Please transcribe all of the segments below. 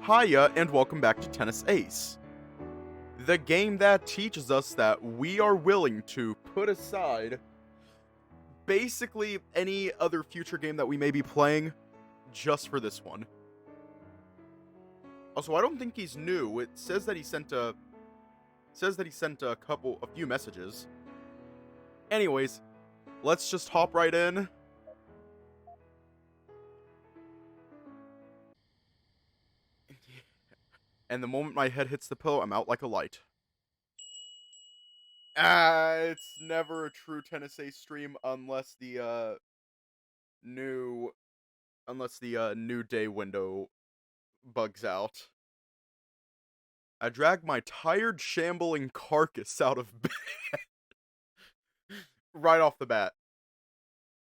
Hiya, and welcome back to Tennis Ace, the game that teaches us that we are willing to put aside basically any other future game that we may be playing just for this one. Also, I don't think he's new. It says that he sent a few messages. Anyways, let's just hop right in. And the moment my head hits the pillow, I'm out like a light. It's never a true Tennis Ace stream unless the new day window bugs out. I drag my tired, shambling carcass out of bed. Right off the bat.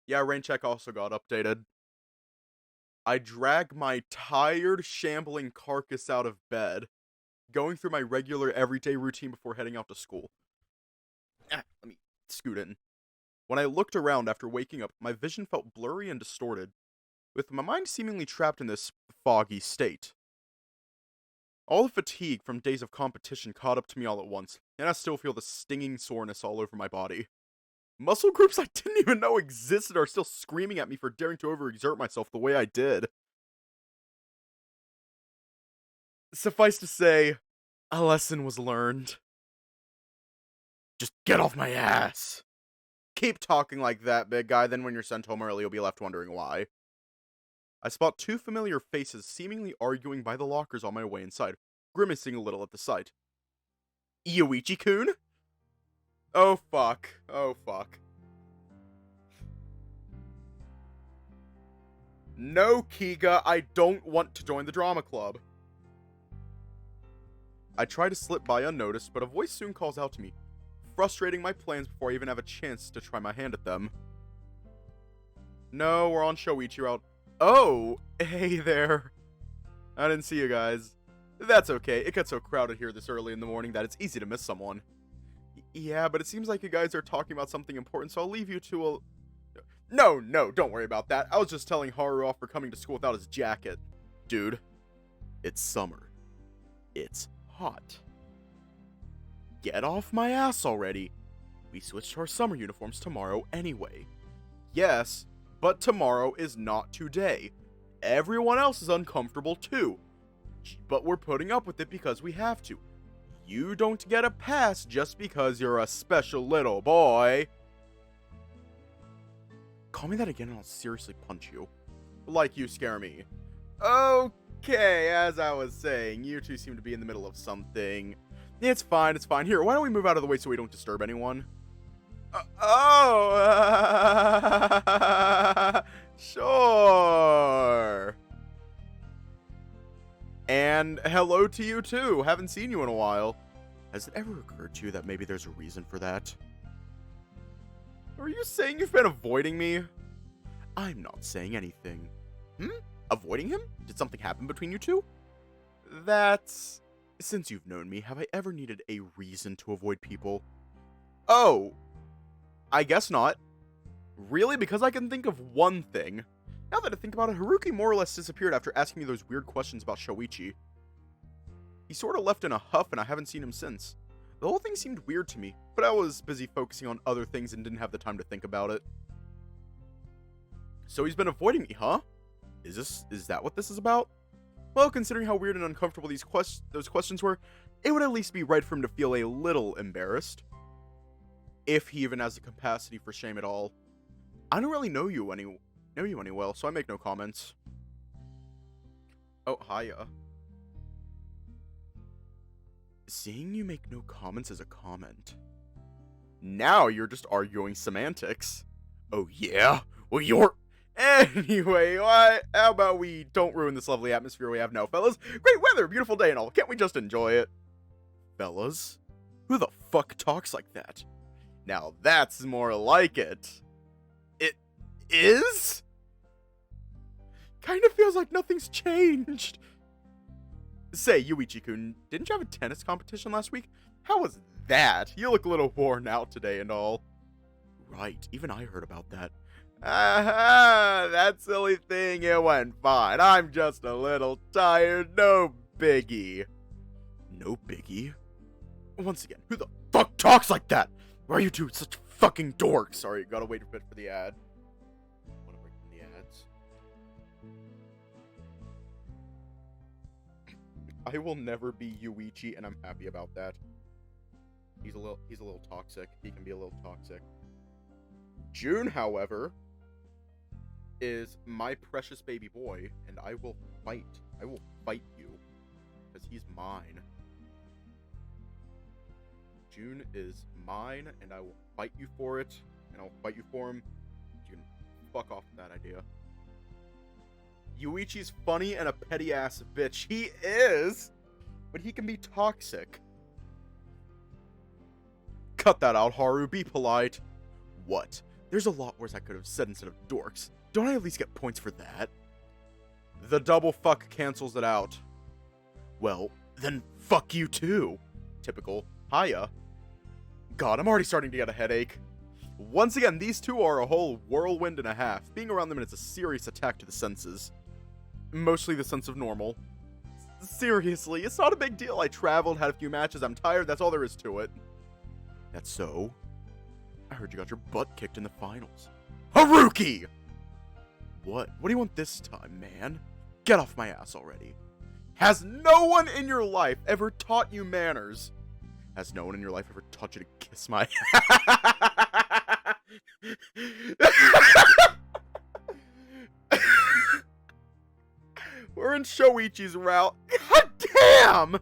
Yeah, rain check also got updated. I drag my tired, shambling carcass out of bed, going through my regular everyday routine before heading out to school. Let me scoot in. When I looked around after waking up, my vision felt blurry and distorted, with my mind seemingly trapped in this foggy state. All the fatigue from days of competition caught up to me all at once, and I still feel the stinging soreness all over my body. Muscle groups I didn't even know existed are still screaming at me for daring to overexert myself the way I did. Suffice to say, a lesson was learned. Just get off my ass. Keep talking like that, big guy, then when you're sent home early, you'll be left wondering why. I spot two familiar faces seemingly arguing by the lockers on my way inside, grimacing a little at the sight. Shuichi-kun? Oh fuck. Oh fuck. No, Kiga, I don't want to join the drama club. I try to slip by unnoticed, but a voice soon calls out to me, frustrating my plans before I even have a chance to try my hand at them. No, we're on Shoichi route. Oh, hey there. I didn't see you guys. That's okay, it gets so crowded here this early in the morning that it's easy to miss someone. Yeah, but it seems like you guys are talking about something important, so I'll leave you to a... No, don't worry about that. I was just telling Haru off for coming to school without his jacket. Dude, it's summer. It's hot. Get off my ass already. We switch to our summer uniforms tomorrow anyway. Yes, but tomorrow is not today. Everyone else is uncomfortable too. But we're putting up with it because we have to. You don't get a pass just because you're a special little boy. Call me that again and I'll seriously punch you. Like you scare me. Okay, as I was saying, you two seem to be in the middle of something. It's fine. Here, why don't we move out of the way so we don't disturb anyone? Sure. And hello to you too. Haven't seen you in a while. Has it ever occurred to you that maybe there's a reason for that? Are you saying you've been avoiding me? I'm not saying anything. Avoiding him? Did something happen between you two? That's... Since you've known me, have I ever needed a reason to avoid people? Oh, I guess not. Really? Because I can think of one thing. Now that I think about it, Haruki more or less disappeared after asking me those weird questions about Shoichi. He sort of left in a huff and I haven't seen him since. The whole thing seemed weird to me, but I was busy focusing on other things and didn't have the time to think about it. So he's been avoiding me, huh? Is that what this is about? Well, considering how weird and uncomfortable those questions were, it would at least be right for him to feel a little embarrassed. If he even has the capacity for shame at all. I don't really know you any well, so I make no comments. Oh, hiya. Seeing you make no comments is a comment. Now you're just arguing semantics. Oh yeah? Well, you're... Anyway, how about we don't ruin this lovely atmosphere we have now, fellas? Great weather, beautiful day and all. Can't we just enjoy it? Fellas? Who the fuck talks like that? Now that's more like it. It is? Kind of feels like nothing's changed. Say, Shuichi-kun, didn't you have a tennis competition last week? How was that? You look a little worn out today and all. Right, even I heard about that. That silly thing, it went fine. I'm just a little tired, no biggie. No biggie. Once again, who the fuck talks like that? Why are you two such fucking dorks? Sorry, gotta wait a bit for the ad. Wanna break from the ads? I will never be Shuichi, and I'm happy about that. He's a little toxic. He can be a little toxic. June, however, is my precious baby boy, and I will fight. I will fight you, because he's mine. June is mine, and I will fight you for it, and I'll fight you for him. You can fuck off with that idea. Shuichi's funny and a petty ass bitch. He is, but he can be toxic. Cut that out, Haru. Be polite. What? There's a lot worse I could have said instead of dorks. Don't I at least get points for that? The double fuck cancels it out. Well, then fuck you too. Typical. Hiya. God, I'm already starting to get a headache. Once again, these two are a whole whirlwind and a half. Being around them is a serious attack to the senses. Mostly the sense of normal. Seriously, it's not a big deal. I traveled, had a few matches, I'm tired, that's all there is to it. That's so? I heard you got your butt kicked in the finals. Haruki! What? What do you want this time, man? Get off my ass already. Has no one in your life ever taught you manners? Has no one in your life ever taught you to kiss my We're in Shoichi's route. God damn!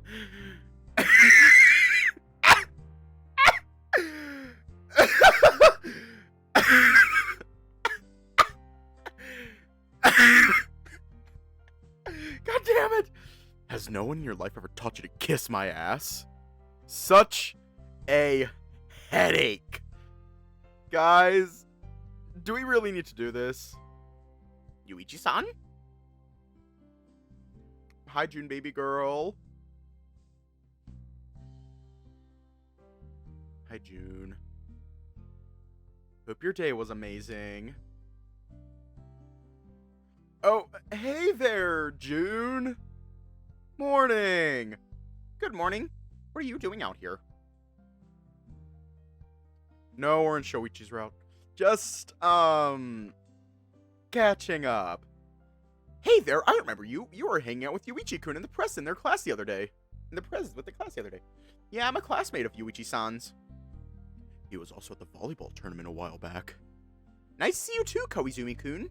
God damn it! Has no one in your life ever taught you to kiss my ass? Such a headache. Guys, do we really need to do this? Shuichi-san? Hi, June baby girl. Hi, June. Hope your day was amazing. Oh, hey there, June. Morning. Good morning. What are you doing out here? No, we're in Shoichi's route. Just, catching up. Hey there, I remember you. You were hanging out with Shuichi-kun in the press in their class the other day. With the class the other day. Yeah, I'm a classmate of Shuichi-san's. He was also at the volleyball tournament a while back. Nice to see you too, Koizumi-kun.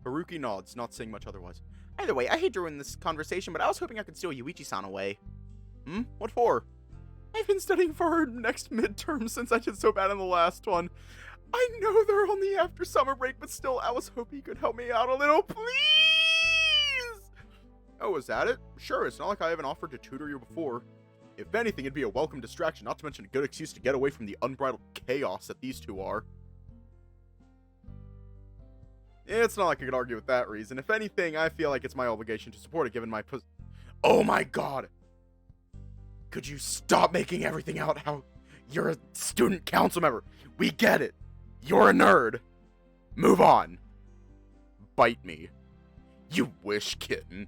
Haruki nods, not saying much otherwise. Either way, I hate to ruin this conversation, but I was hoping I could steal Shuichi-san away. What for? I've been studying for our next midterm since I did so bad in the last one. I know they're only after summer break, but still, I was hoping you could help me out a little, please! Oh, is that it? Sure, it's not like I haven't offered to tutor you before. If anything, it'd be a welcome distraction, not to mention a good excuse to get away from the unbridled chaos that these two are. It's not like I could argue with that reason. If anything, I feel like it's my obligation to support it given my Oh my god! Could you stop making everything out how you're a student council member? We get it. You're a nerd. Move on. Bite me. You wish, kitten.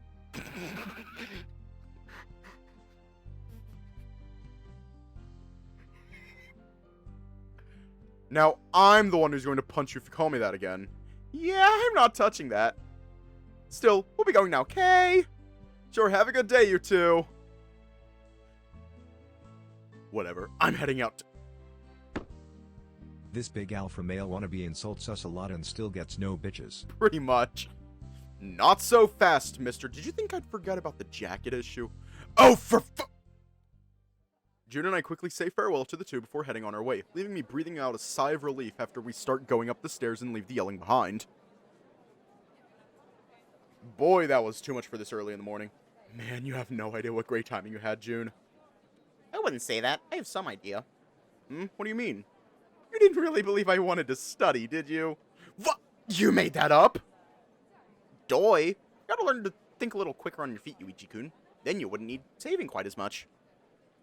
Now, I'm the one who's going to punch you if you call me that again. Yeah, I'm not touching that. Still, we'll be going now, okay? Sure, have a good day, you two. Whatever, I'm heading out. This big alpha male wannabe insults us a lot and still gets no bitches. Pretty much. Not so fast, mister. Did you think I'd forget about the jacket issue? Oh, June and I quickly say farewell to the two before heading on our way, leaving me breathing out a sigh of relief after we start going up the stairs and leave the yelling behind. Boy, that was too much for this early in the morning. Man, you have no idea what great timing you had, June. I wouldn't say that. I have some idea. What do you mean? You didn't really believe I wanted to study, did you? What? You made that up? Doy. You gotta learn to think a little quicker on your feet, Shuichi-kun. Then you wouldn't need saving quite as much.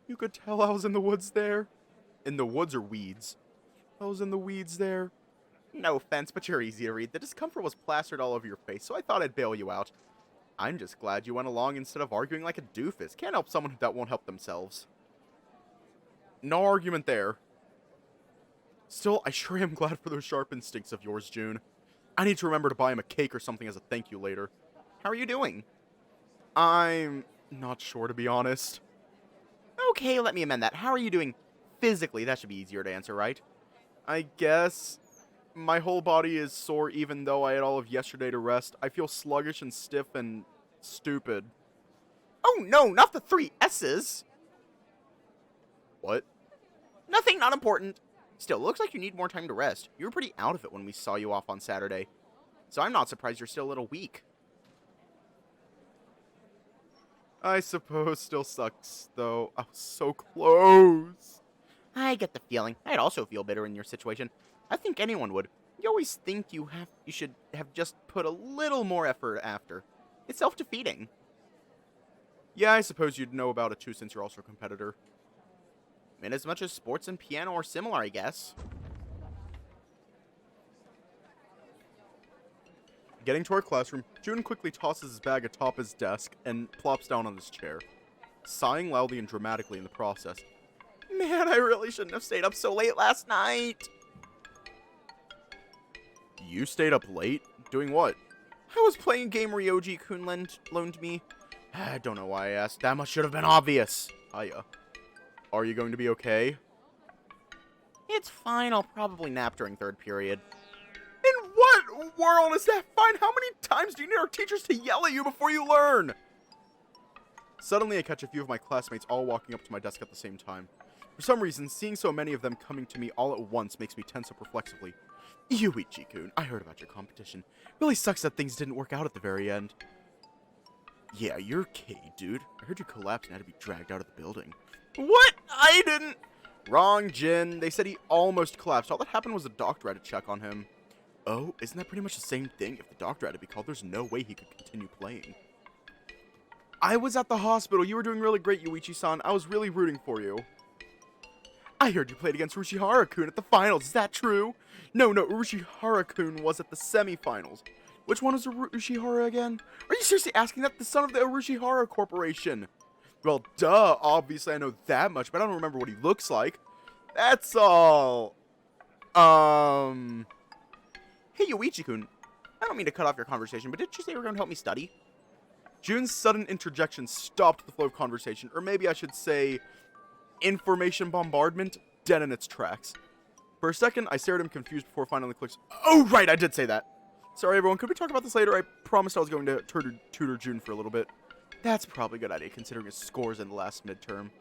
You could tell I was in the woods there. In the woods or weeds? I was in the weeds there. No offense, but you're easy to read. The discomfort was plastered all over your face, so I thought I'd bail you out. I'm just glad you went along instead of arguing like a doofus. Can't help someone that won't help themselves. No argument there. Still, I sure am glad for those sharp instincts of yours, June. I need to remember to buy him a cake or something as a thank you later. How are you doing? I'm not sure, to be honest. Okay, let me amend that. How are you doing physically? That should be easier to answer, right? I guess my whole body is sore even though I had all of yesterday to rest. I feel sluggish and stiff and stupid. Oh no, not the 3 S's! What? Nothing, not important. Still, looks like you need more time to rest. You were pretty out of it when we saw you off on Saturday. So I'm not surprised you're still a little weak. I suppose still sucks, though. I was so close. I get the feeling. I'd also feel bitter in your situation. I think anyone would. You always think you should have just put a little more effort after. It's self-defeating. Yeah, I suppose you'd know about it too since you're also a competitor. In as much as sports and piano are similar, I guess. Getting to our classroom, June quickly tosses his bag atop his desk and plops down on his chair, sighing loudly and dramatically in the process. Man, I really shouldn't have stayed up so late last night. You stayed up late? Doing what? I was playing a game Ryoji-kun loaned me. I don't know why I asked. That much should have been obvious. Hiya. Are you going to be okay? It's fine. I'll probably nap during third period. In what world is that fine? How many times do you need our teachers to yell at you before you learn? Suddenly, I catch a few of my classmates all walking up to my desk at the same time. For some reason, seeing so many of them coming to me all at once makes me tense up reflexively. Shuichi-kun, I heard about your competition. Really sucks that things didn't work out at the very end. Yeah, you're okay, dude. I heard you collapsed and had to be dragged out of the building. What? I didn't. Wrong, Jin. They said he almost collapsed. All that happened was a doctor had to check on him. Oh, isn't that pretty much the same thing? If the doctor had to be called, there's no way he could continue playing. I was at the hospital. You were doing really great, Yuichi-san. I was really rooting for you. I heard you played against Urushihara-kun at the finals. Is that true? No, Urushihara-kun was at the semifinals. Which one was Urushihara again? Are you seriously asking that? The son of the Urushihara Corporation. Well, duh. Obviously, I know that much, but I don't remember what he looks like. That's all. Hey, Yuichi-kun. I don't mean to cut off your conversation, but didn't you say you were going to help me study? June's sudden interjection stopped the flow of conversation, or maybe I should say information bombardment, dead in its tracks. For a second, I stared at him confused before finally clicks. Oh, right, I did say that. Sorry, everyone. Could we talk about this later? I promised I was going to tutor June for a little bit. That's probably a good idea, considering his scores in the last midterm.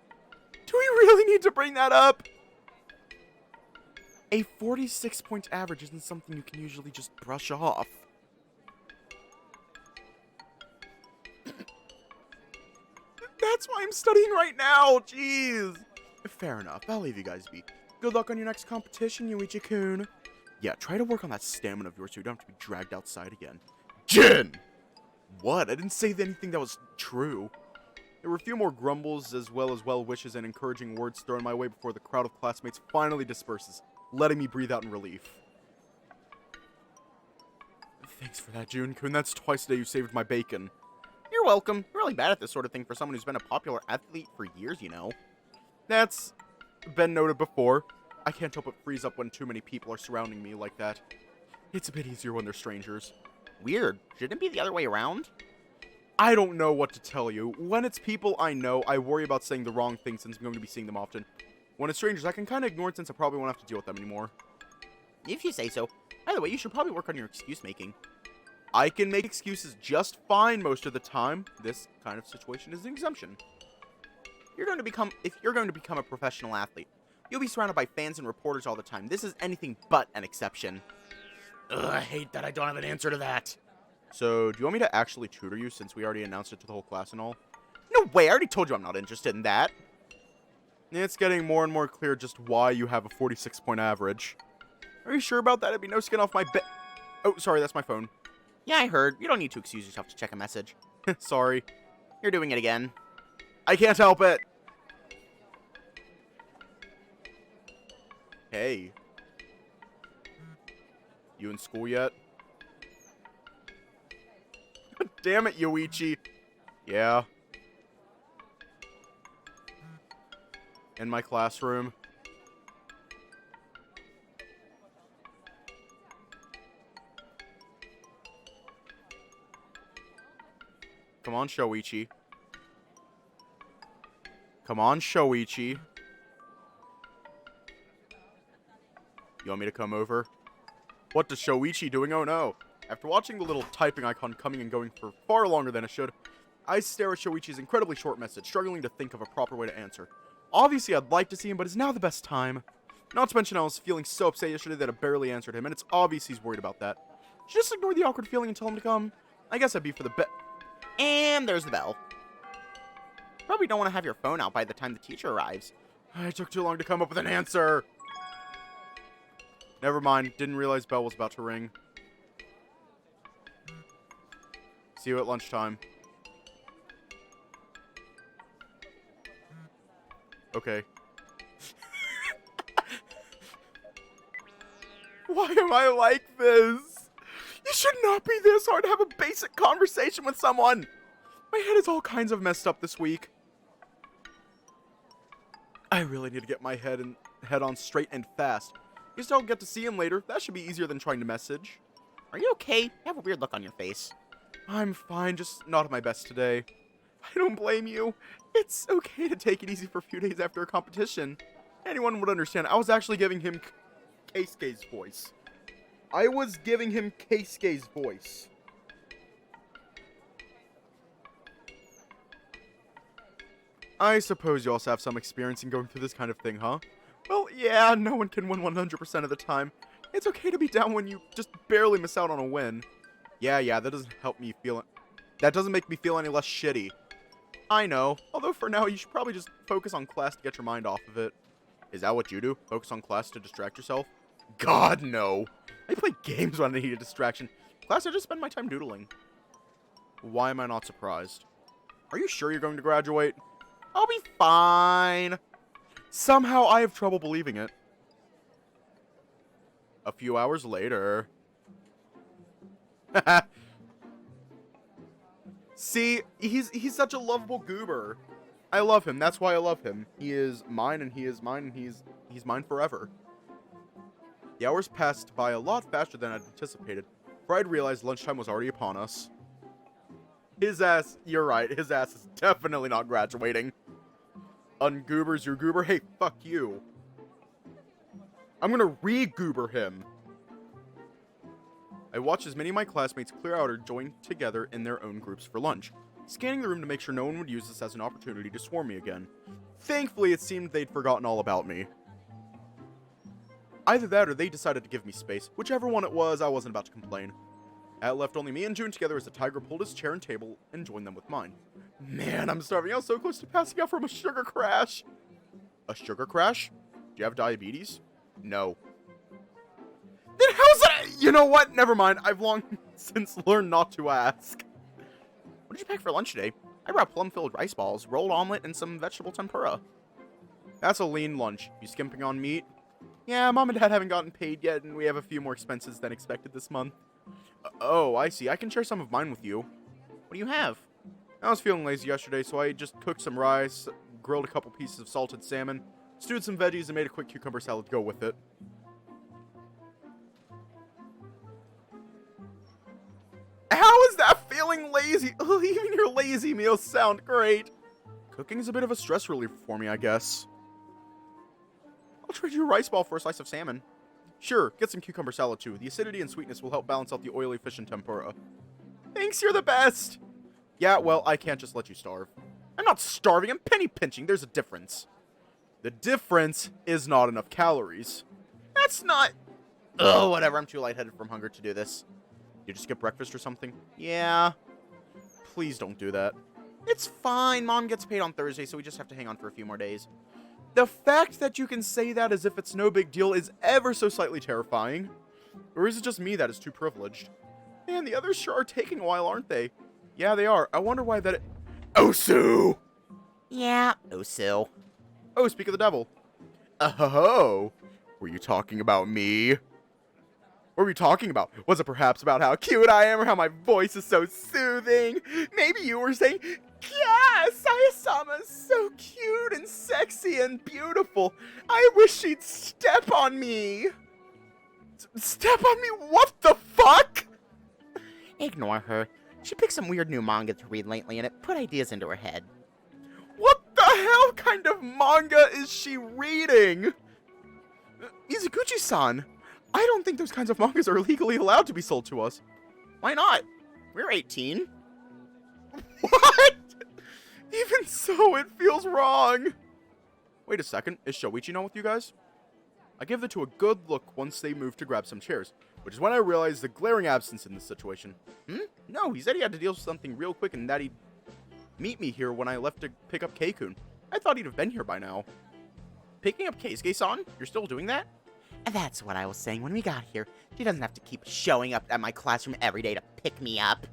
Do we really need to bring that up? A 46-point average isn't something you can usually just brush off. That's why I'm studying right now, jeez. Fair enough, I'll leave you guys be. Good luck on your next competition, Yuichi-kun. Yeah, try to work on that stamina of yours so you don't have to be dragged outside again. Jin! What? I didn't say anything that was true. There were a few more grumbles as well as well wishes and encouraging words thrown my way before the crowd of classmates finally disperses, letting me breathe out in relief. Thanks for that, June-kun. That's twice a day you saved my bacon. You're welcome. You're really bad at this sort of thing for someone who's been a popular athlete for years, you know. That's been noted before. I can't help but freeze up when too many people are surrounding me like that. It's a bit easier when they're strangers. Weird. Shouldn't it be the other way around? I don't know what to tell you. When it's people I know, I worry about saying the wrong thing since I'm going to be seeing them often. When it's strangers, I can kind of ignore it since I probably won't have to deal with them anymore. If you say so. By the way, you should probably work on your excuse making. I can make excuses just fine most of the time. This kind of situation is an exemption. If you're going to become a professional athlete, you'll be surrounded by fans and reporters all the time. This is anything but an exception. Ugh, I hate that I don't have an answer to that. So, do you want me to actually tutor you since we already announced it to the whole class and all? No way, I already told you I'm not interested in that. It's getting more and more clear just why you have a 46-point average. Are you sure about that? It'd be no skin off my Oh, sorry, that's my phone. Yeah, I heard. You don't need to excuse yourself to check a message. Sorry. You're doing it again. I can't help it. Hey. You in school yet? Damn it, Yoichi. Yeah. In my classroom. Come on, Shoichi. Come on, Shoichi. You want me to come over? What is Shoichi doing? Oh no. After watching the little typing icon coming and going for far longer than it should, I stare at Shoichi's incredibly short message, struggling to think of a proper way to answer. Obviously, I'd like to see him, but is now the best time? Not to mention I was feeling so upset yesterday that I barely answered him, and it's obvious he's worried about that. Should I just ignore the awkward feeling and tell him to come? I guess I'd be for the bet. And there's the bell. Probably don't want to have your phone out by the time the teacher arrives. I took too long to come up with an answer. Never mind, didn't realize bell was about to ring. See you at lunchtime. Okay. Why am I like this? You should not be this hard to have a basic conversation with someone. My head is all kinds of messed up this week. I really need to get my head on straight and fast. You still get to see him later. That should be easier than trying to message. Are you okay? You have a weird look on your face. I'm fine, just not at my best today. I don't blame you. It's okay to take it easy for a few days after a competition. Anyone would understand. I was actually giving him Keisuke's voice. I was giving him Keisuke's voice. I suppose you also have some experience in going through this kind of thing, huh? Well, yeah, no one can win 100% of the time. It's okay to be down when you just barely miss out on a win. Yeah, that doesn't help me feel it. That doesn't make me feel any less shitty. I know, although for now you should probably just focus on class to get your mind off of it. Is that what you do? Focus on class to distract yourself? God, no. I play games when I need a distraction. Class, I just spend my time doodling. Why am I not surprised? Are you sure you're going to graduate? I'll be fine. Somehow I have trouble believing it. A few hours later. See, he's such a lovable goober. I love him. That's why I love him. He is mine, and he is mine, and he's mine forever. The hours passed by a lot faster than I'd anticipated, for I'd realized lunchtime was already upon us. His ass, you're right, his ass is definitely not graduating. Ungoober's your goober? Hey, fuck you. I'm gonna re-goober him. I watched as many of my classmates clear out or join together in their own groups for lunch, scanning the room to make sure no one would use this as an opportunity to swarm me again. Thankfully, it seemed they'd forgotten all about me. Either that or they decided to give me space. Whichever one it was, I wasn't about to complain. That left only me and June together as the tiger pulled his chair and table and joined them with mine. Man, I'm starving. I was so close to passing out from a sugar crash. A sugar crash? Do you have diabetes? No. Then how's that? You know what? Never mind. I've long since learned not to ask. What did you pack for lunch today? I brought plum-filled rice balls, rolled omelet, and some vegetable tempura. That's a lean lunch. You skimping on meat? Yeah, Mom and Dad haven't gotten paid yet, and we have a few more expenses than expected this month. Oh, I see. I can share some of mine with you. What do you have? I was feeling lazy yesterday, so I just cooked some rice, grilled a couple pieces of salted salmon, stewed some veggies, and made a quick cucumber salad to go with it. How is that feeling lazy? Ugh, even your lazy meals sound great. Cooking is a bit of a stress reliever for me, I guess. I'll trade you a rice ball for a slice of salmon. Sure, get some cucumber salad too. The acidity and sweetness will help balance out the oily fish and tempura. Thanks, you're the best! Yeah, well, I can't just let you starve. I'm not starving, I'm penny pinching, there's a difference. The difference is not enough calories. That's not... Ugh, whatever, I'm too lightheaded from hunger to do this. You just skip breakfast or something? Yeah. Please don't do that. It's fine, Mom gets paid on Thursday, so we just have to hang on for a few more days. The fact that you can say that as if it's no big deal is ever so slightly terrifying. Or is it just me that is too privileged? Man, the others sure are taking a while, aren't they? Yeah, they are. I wonder why that... Osu! Yeah, Osu. Oh, speak of the devil. Oh, were you talking about me? What were we talking about? Was it perhaps about how cute I am or how my voice is so soothing? Maybe you were saying, yeah, Saya-sama's so cute and sexy and beautiful. I wish she'd step on me. Step on me? What the fuck? Ignore her. She picked some weird new manga to read lately and it put ideas into her head. What the hell kind of manga is she reading? Mizuguchi-san, I don't think those kinds of mangas are legally allowed to be sold to us. Why not? We're 18. What? Even so, it feels wrong. Wait a second, is Shoichi not with you guys? I give the two a good look once they move to grab some chairs, which is when I realized the glaring absence in this situation. No, he said he had to deal with something real quick and that he'd meet me here when I left to pick up Keikun. I thought he'd have been here by now. Picking up Keisuke-san? You're still doing that? That's what I was saying when we got here. She doesn't have to keep showing up at my classroom every day to pick me up.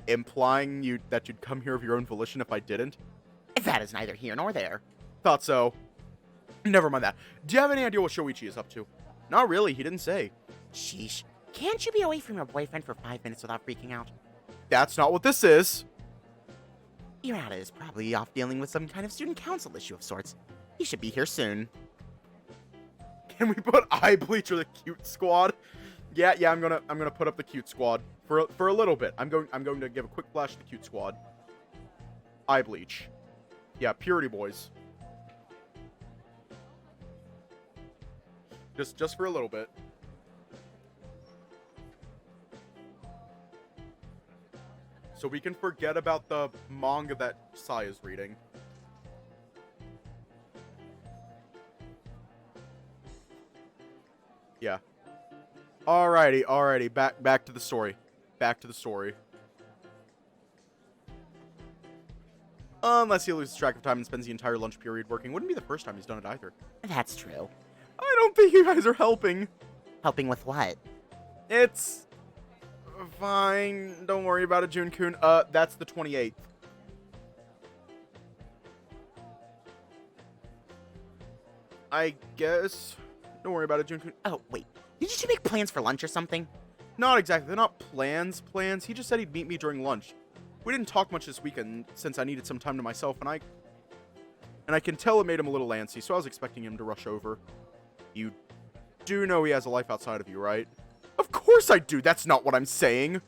Implying that you'd come here of your own volition if I didn't? That is neither here nor there. Thought so. Never mind that. Do you have any idea what Shoichi is up to? Not really, he didn't say. Sheesh. Can't you be away from your boyfriend for 5 minutes without freaking out? That's not what this is. Irata is probably off dealing with some kind of student council issue of sorts. He should be here soon. Can we put eye bleach or the cute squad? Yeah, I'm gonna put up the cute squad for a little bit. I'm going to give a quick flash to the cute squad. Eye bleach. Yeah, purity boys. Just for a little bit. So we can forget about the manga that Sai is reading. Yeah. Alrighty. Back to the story. Unless he loses track of time and spends the entire lunch period working. Wouldn't be the first time he's done it either. That's true. I don't think you guys are helping. Helping with what? It's fine. Don't worry about it, Jun-kun. That's the 28th. I guess. Don't worry about it, Jun-kun. Oh, wait. Did you two make plans for lunch or something? Not exactly. They're not plans. He just said he'd meet me during lunch. We didn't talk much this weekend since I needed some time to myself, and I can tell it made him a little antsy, so I was expecting him to rush over. You do know he has a life outside of you, right? Of course I do. That's not what I'm saying.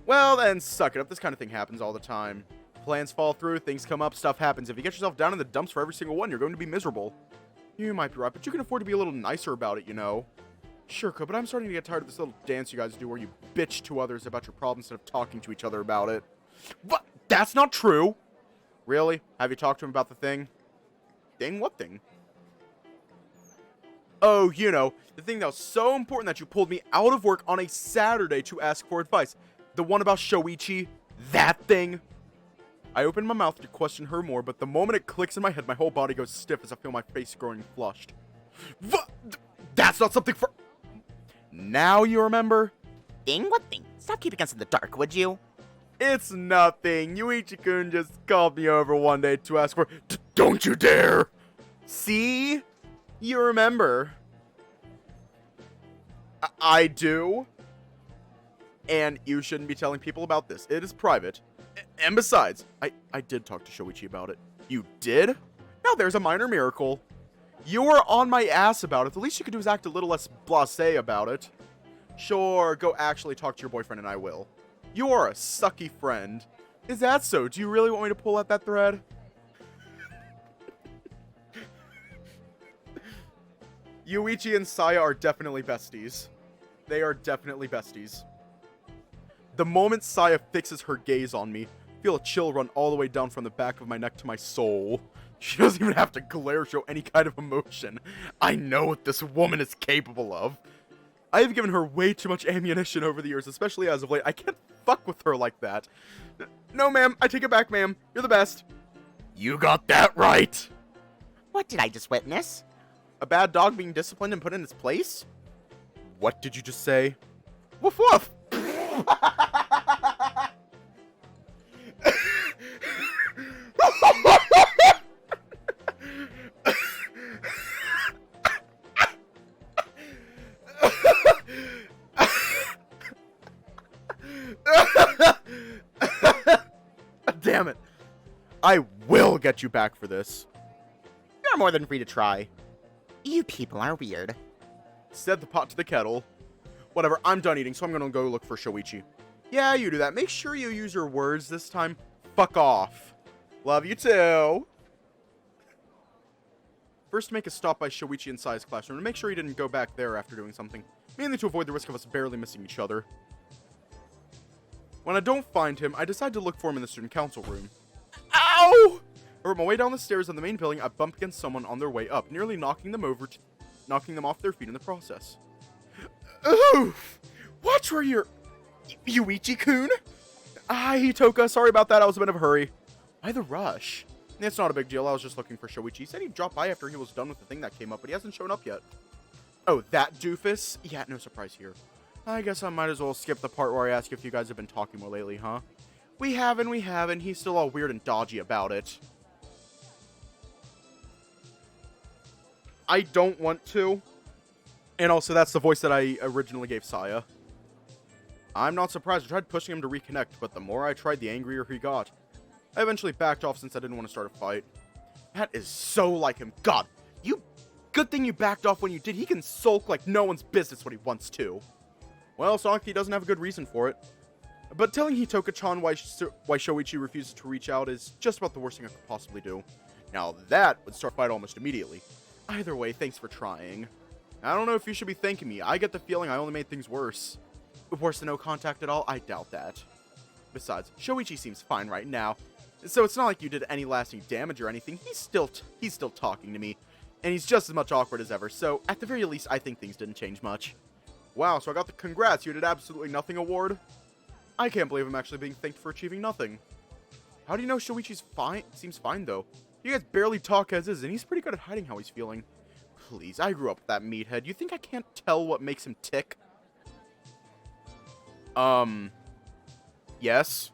Well, then suck it up. This kind of thing happens all the time. Plans fall through, things come up, stuff happens. If you get yourself down in the dumps for every single one, you're going to be miserable. You might be right, but you can afford to be a little nicer about it, you know. Sure could, but I'm starting to get tired of this little dance you guys do where you bitch to others about your problems instead of talking to each other about it. What? That's not true! Really? Have you talked to him about the thing? Thing? What thing? Oh, you know, the thing that was so important that you pulled me out of work on a Saturday to ask for advice. The one about Shoichi? That thing? I open my mouth to question her more, but the moment it clicks in my head, my whole body goes stiff as I feel my face growing flushed. That's not something for... Now you remember? Thing? What thing? Stop keeping us in the dark, would you? It's nothing. Yuichi-kun just called me over one day to ask for... Don't you dare! See? You remember. I do. And you shouldn't be telling people about this. It is private. And besides, I did talk to Shoichi about it. You did? Now there's a minor miracle. You were on my ass about it. The least you could do is act a little less blasé about it. Sure, go actually talk to your boyfriend and I will. You are a sucky friend. Is that so? Do you really want me to pull at that thread? Yuichi and Saya are definitely besties. They are definitely besties. The moment Saya fixes her gaze on me, I feel a chill run all the way down from the back of my neck to my soul. She doesn't even have to glare or show any kind of emotion. I know what this woman is capable of. I have given her way too much ammunition over the years, especially as of late. I can't fuck with her like that. No, ma'am. I take it back, ma'am. You're the best. You got that right. What did I just witness? A bad dog being disciplined and put in its place? What did you just say? Woof woof! I will get you back for this. You're more than free to try. You people are weird. Set the pot to the kettle. Whatever, I'm done eating, so I'm gonna go look for Shoichi. Yeah, you do that. Make sure you use your words this time. Fuck off. Love you too. First, make a stop by Shoichi in Sai's classroom and make sure he didn't go back there after doing something. Mainly to avoid the risk of us barely missing each other. When I don't find him, I decide to look for him in the student council room. Ow! On my way down the stairs of the main building, I bump against someone on their way up, nearly knocking them off their feet in the process. Oof! Watch where you're... Yuichi-kun? Ah, Hitoka, sorry about that, I was a bit of a hurry. Why the rush? It's not a big deal, I was just looking for Shoichi. He said he'd drop by after he was done with the thing that came up, but he hasn't shown up yet. Oh, that doofus? Yeah, no surprise here. I guess I might as well skip the part where I ask if you guys have been talking more lately, huh? We haven't. He's still all weird and dodgy about it. I don't want to. And also, that's the voice that I originally gave Saya. I'm not surprised. I tried pushing him to reconnect, but the more I tried, the angrier he got. I eventually backed off since I didn't want to start a fight. That is so like him. God, good thing you backed off when you did. He can sulk like no one's business when he wants to. Well, Saki doesn't have a good reason for it. But telling Hitoka-chan why Shoichi refuses to reach out is just about the worst thing I could possibly do. Now that would start a fight almost immediately. Either way, thanks for trying. I don't know if you should be thanking me. I get the feeling I only made things worse. Worse than no contact at all? I doubt that. Besides, Shoichi seems fine right now. So it's not like you did any lasting damage or anything. He's still talking to me. And he's just as much awkward as ever. So at the very least, I think things didn't change much. Wow, so I got the congrats, you did absolutely nothing award? I can't believe I'm actually being thanked for achieving nothing. How do you know Shoichi's fine? Seems fine, though. You guys barely talk as is, and he's pretty good at hiding how he's feeling. Please, I grew up with that meathead. You think I can't tell what makes him tick? Yes?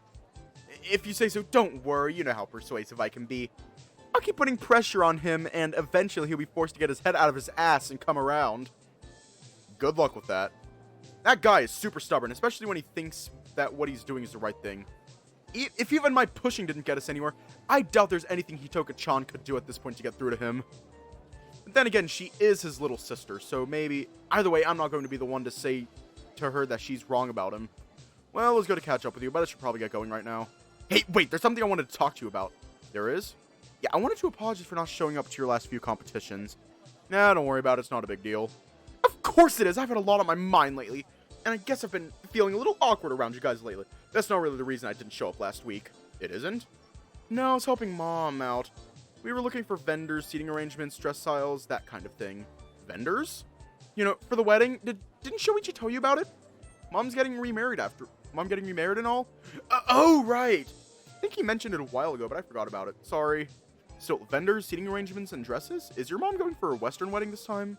If you say so, don't worry. You know how persuasive I can be. I'll keep putting pressure on him, and eventually he'll be forced to get his head out of his ass and come around. Good luck with that. That guy is super stubborn, especially when he thinks that what he's doing is the right thing. If even my pushing didn't get us anywhere, I doubt there's anything Hitoka-chan could do at this point to get through to him. But then again, she is his little sister, so maybe... Either way, I'm not going to be the one to say to her that she's wrong about him. Well, it was good to catch up with you, but I should probably get going right now. Hey, wait, there's something I wanted to talk to you about. There is? Yeah, I wanted to apologize for not showing up to your last few competitions. Nah, don't worry about it, it's not a big deal. Of course it is, I've had a lot on my mind lately. And I guess I've been feeling a little awkward around you guys lately. That's not really the reason I didn't show up last week. It isn't? No, I was helping Mom out. We were looking for vendors, seating arrangements, dress styles, that kind of thing. Vendors? You know, for the wedding? Didn't Shoichi tell you about it? Mom's getting remarried Mom getting remarried and all? Oh, right! I think he mentioned it a while ago, but I forgot about it. Sorry. So, vendors, seating arrangements, and dresses? Is your mom going for a Western wedding this time?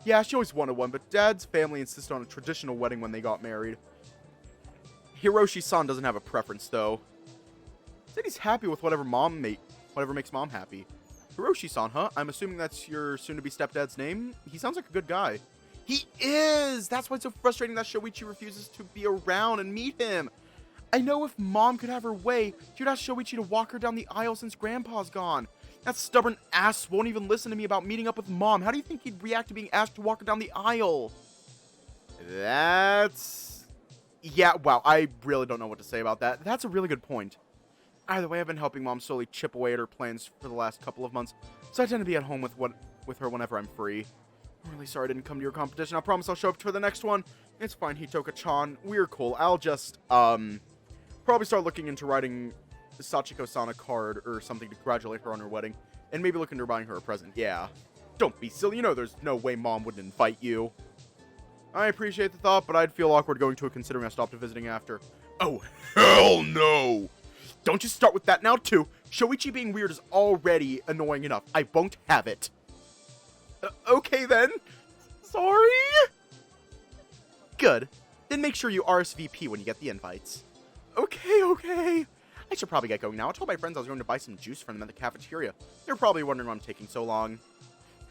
Yeah, she always wanted one, but Dad's family insisted on a traditional wedding when they got married. Hiroshi-san doesn't have a preference, though. Said he's happy with whatever makes Mom happy. Hiroshi-san, huh? I'm assuming that's your soon-to-be stepdad's name? He sounds like a good guy. He is! That's why it's so frustrating that Shoichi refuses to be around and meet him. I know if Mom could have her way, she'd ask Shoichi to walk her down the aisle since Grandpa's gone. That stubborn ass won't even listen to me about meeting up with Mom. How do you think he'd react to being asked to walk her down the aisle? Yeah, wow, I really don't know what to say about that. That's a really good point. Either way, I've been helping Mom slowly chip away at her plans for the last couple of months, so I tend to be at home with her whenever I'm free. I'm really sorry I didn't come to your competition. I promise I'll show up for the next one. It's fine, Hitoka-chan. We're cool. I'll just, probably start looking into writing Sachiko-san a card or something to congratulate her on her wedding, and maybe look into buying her a present. Yeah. Don't be silly. You know there's no way Mom wouldn't invite you. I appreciate the thought, but I'd feel awkward going to it considering I stopped visiting after. Oh, hell no! Don't you start with that now, too. Shoichi being weird is already annoying enough. I won't have it. Okay, then. Sorry? Good. Then make sure you RSVP when you get the invites. Okay. I should probably get going now. I told my friends I was going to buy some juice from them at the cafeteria. They're probably wondering why I'm taking so long.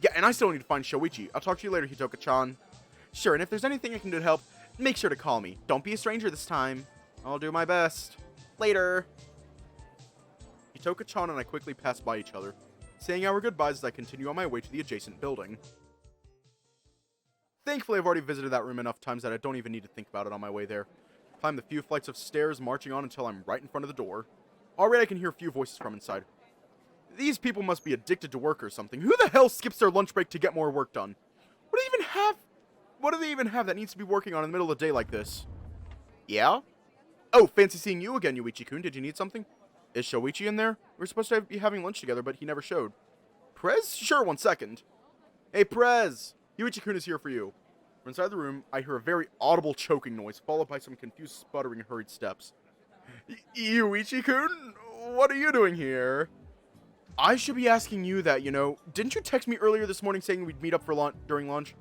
Yeah, and I still need to find Shoichi. I'll talk to you later, Hitoka-chan. Sure, and if there's anything I can do to help, make sure to call me. Don't be a stranger this time. I'll do my best. Later. Toka-chan and I quickly pass by each other, saying our goodbyes as I continue on my way to the adjacent building. Thankfully, I've already visited that room enough times that I don't even need to think about it on my way there. Climb the few flights of stairs, marching on until I'm right in front of the door. Already I can hear a few voices from inside. These people must be addicted to work or something. Who the hell skips their lunch break to get more work done? What do they even have that needs to be working on in the middle of the day like this? Yeah? Oh, fancy seeing you again, Yuichi-kun. Did you need something? Is Shoichi in there? We were supposed to be having lunch together, but he never showed. Prez? Sure, 1 second. Hey, Prez! Yuichi-kun is here for you. From inside the room, I hear a very audible choking noise, followed by some confused sputtering and hurried steps. Yuichi-kun? What are you doing here? I should be asking you that, you know. Didn't you text me earlier this morning saying we'd meet up for during lunch?